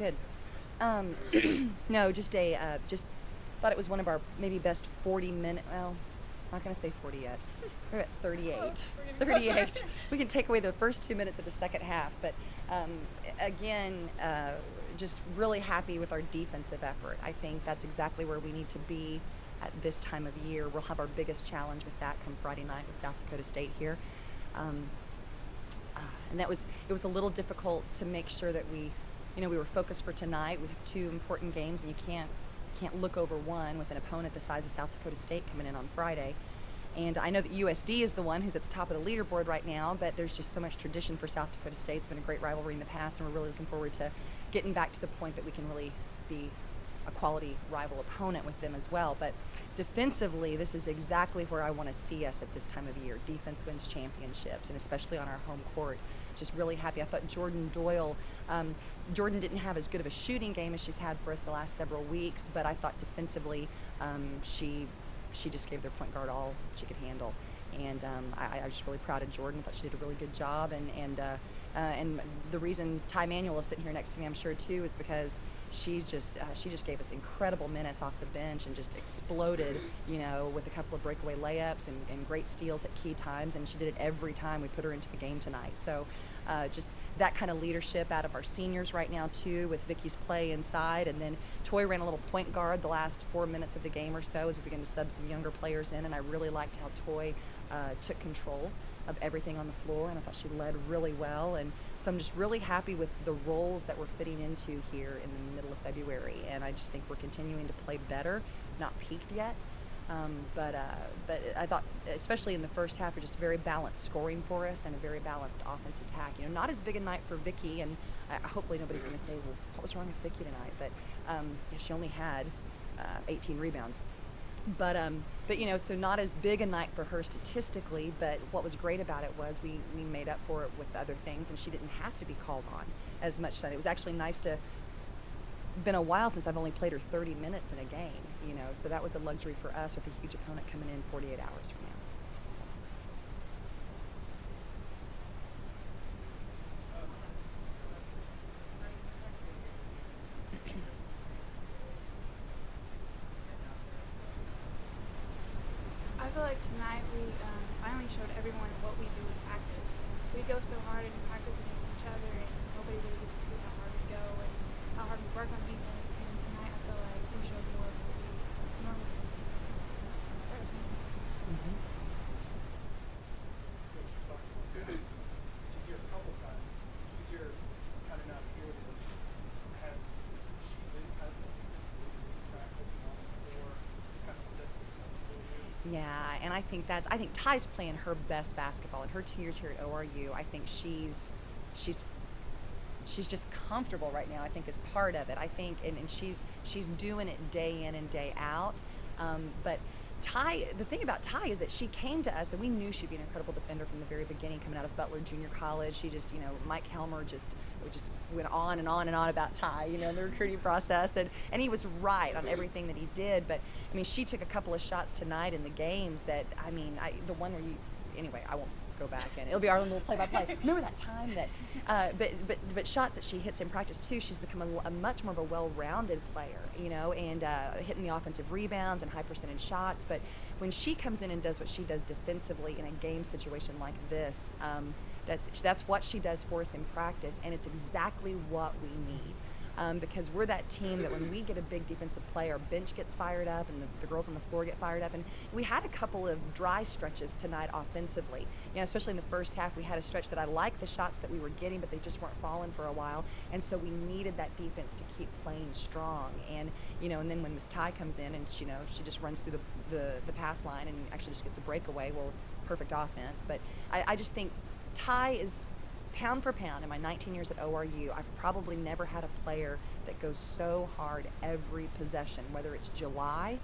Good. No, just just thought it was one of our maybe best 40-minute. Well, not gonna say 40 yet. We're at 38. 38. We can take away the first 2 minutes of the second half, but again, just really happy with our defensive effort. I think that's exactly where we need to be at this time of year. We'll have our biggest challenge with that come Friday night with South Dakota State here. And it was a little difficult to make sure that we were focused for tonight. We have two important games, and you can't look over one with an opponent the size of South Dakota State coming in on Friday. And I know that USD is the one who's at the top of the leaderboard right now, but there's just so much tradition for South Dakota State. It's been a great rivalry in the past, and we're really looking forward to getting back to the point that we can really be a quality rival opponent with them as well. But defensively, this is exactly where I want to see us at this time of year. Defense wins championships, and especially on our home court. Just really happy. I thought Jordan Doyle, Jordan didn't have as good of a shooting game as she's had for us the last several weeks, but I thought defensively she just gave their point guard all she could handle. And I was just really proud of Jordan. I thought she did a really good job. And the reason Manuel is sitting here next to me, I'm sure too, is because she just gave us incredible minutes off the bench and just exploded, with a couple of breakaway layups and great steals at key times. And she did it every time we put her into the game tonight. So just that kind of leadership out of our seniors right now too, with Vicky's play inside. And then Toy ran a little point guard the last 4 minutes of the game or so as we began to sub some younger players in. And I really liked how Toy took control of everything on the floor, and I thought she led really well. And so I'm just really happy with the roles that we're fitting into here in the middle of February, and I just think we're continuing to play better, not peaked yet. But I thought, especially in the first half, we're just very balanced scoring for us and a very balanced offense attack. Not as big a night for Vicky, and hopefully nobody's going to say, well, what was wrong with Vicky tonight? But she only had 18 rebounds. But so not as big a night for her statistically, but what was great about it was we made up for it with other things, and she didn't have to be called on as much tonight. It was actually nice to, it's been a while since I've only played her 30 minutes in a game, so that was a luxury for us with a huge opponent coming in 48 hours from now. So. I feel like tonight we finally showed everyone what we do in practice. We go so hard in practice against each other, and nobody really gets to see how hard we go and how hard we work on defense. And tonight I feel like we showed more of what we normally see defense. Coach, you talked about that. She's here a couple times. She's here kind of not here with us. Has she been kind of practice and on the floor? It's kind of sets the tone for you. Yeah, and I think Ty's playing her best basketball in her 2 years here at ORU. I think she's just comfortable right now, I think, is part of it. I think, and she's doing it day in and day out. But Ty, the thing about Ty is that she came to us, and we knew she'd be an incredible defender from the very beginning, coming out of Butler Junior College. She just, Mike Helmer just went on and on and on about Ty, in the recruiting process, and he was right on everything that he did. But I mean, she took a couple of shots tonight in the games that, the one where anyway, I won't go back, and it'll be our little play-by-play. Remember that time that, but shots that she hits in practice too. She's become a much more of a well-rounded player, and hitting the offensive rebounds and high percentage shots. But when she comes in and does what she does defensively in a game situation like this, that's what she does for us in practice, and it's exactly what we need. Because we're that team that when we get a big defensive play, our bench gets fired up and the girls on the floor get fired up. And we had a couple of dry stretches tonight offensively. Especially in the first half, we had a stretch that I liked the shots that we were getting, but they just weren't falling for a while. And so we needed that defense to keep playing strong. And and then when Miss Ty comes in and she just runs through the pass line and actually just gets a breakaway, well, perfect offense. But I just think Ty is, pound for pound, in my 19 years at ORU, I've probably never had a player that goes so hard every possession, whether it's July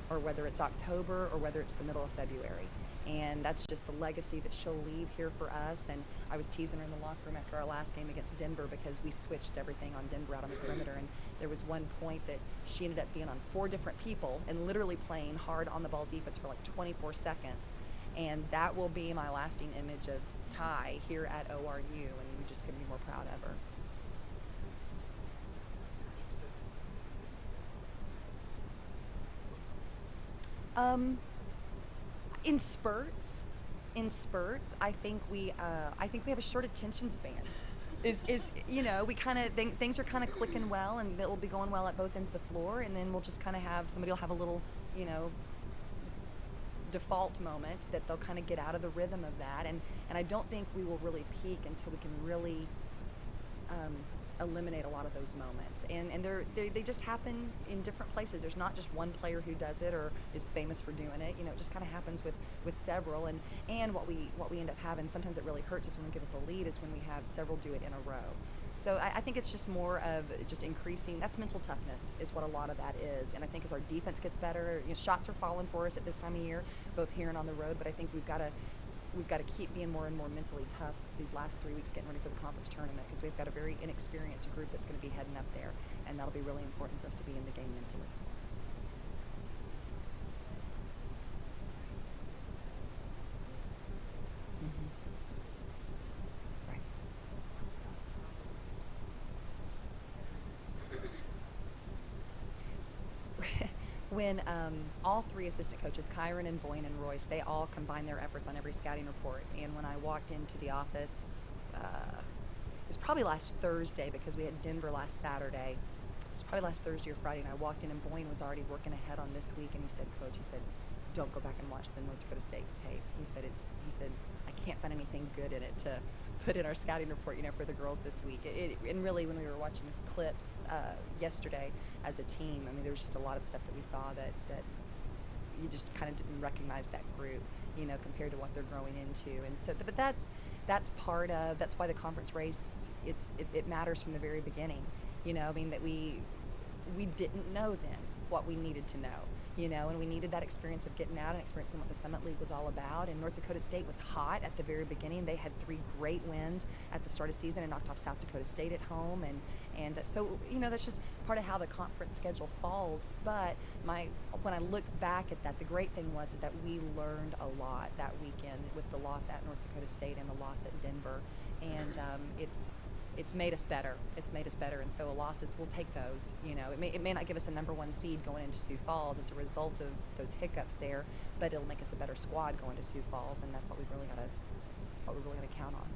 or whether it's October or whether it's the middle of February. And that's just the legacy that she'll leave here for us. And I was teasing her in the locker room after our last game against Denver because we switched everything on Denver out on the perimeter. And there was one point that she ended up being on 4 different people and literally playing hard on the ball defense for like 24 seconds. And that will be my lasting image of Ty here at ORU, and we just couldn't be more proud of her. Um, in spurts, I think we have a short attention span. Is we kind of things are kind of clicking well, and it'll be going well at both ends of the floor, and then we'll just kind of have somebody will have a little default moment that they'll kind of get out of the rhythm of that, and I don't think we will really peak until we can really eliminate a lot of those moments, and they just happen in different places. There's not just one player who does it or is famous for doing it. It just kind of happens with several, and what we end up having, sometimes it really hurts us when we give up a lead, is when we have several do it in a row. So I think it's just more of just increasing, that's mental toughness is what a lot of that is. And I think as our defense gets better, shots are falling for us at this time of year, both here and on the road, but I think we've got to keep being more and more mentally tough these last 3 weeks getting ready for the conference tournament, because we've got a very inexperienced group that's going to be heading up there, and that'll be really important for us to be in the game mentally. Mm-hmm. Right. When all three assistant coaches, Kyron and Boyne and Royce, they all combine their efforts on every scouting report. And when I walked into the office, it was probably last Thursday, because we had Denver last Saturday. It was probably last Thursday or Friday, and I walked in, and Boyne was already working ahead on this week, and he said, Coach, he said, don't go back and watch the North Dakota State tape. He said, I can't find anything good in it to put in our scouting report, for the girls this week. And really, when we were watching clips yesterday as a team, I mean, there was just a lot of stuff that we saw that you just kind of didn't recognize that group, compared to what they're growing into. And so, but that's why the conference race, it matters from the very beginning. I mean, that we didn't know then what we needed to know. And we needed that experience of getting out and experiencing what the Summit League was all about. And North Dakota State was hot at the very beginning. They had 3 great wins at the start of the season and knocked off South Dakota State at home. And so, that's just part of how the conference schedule falls. But when I look back at that, the great thing is that we learned a lot that weekend with the loss at North Dakota State and the loss at Denver. And it's made us better. It's made us better, and so losses, we'll take those. It may not give us a #1 seed going into Sioux Falls as a result of those hiccups there, but it'll make us a better squad going to Sioux Falls, and that's what we're really got to count on.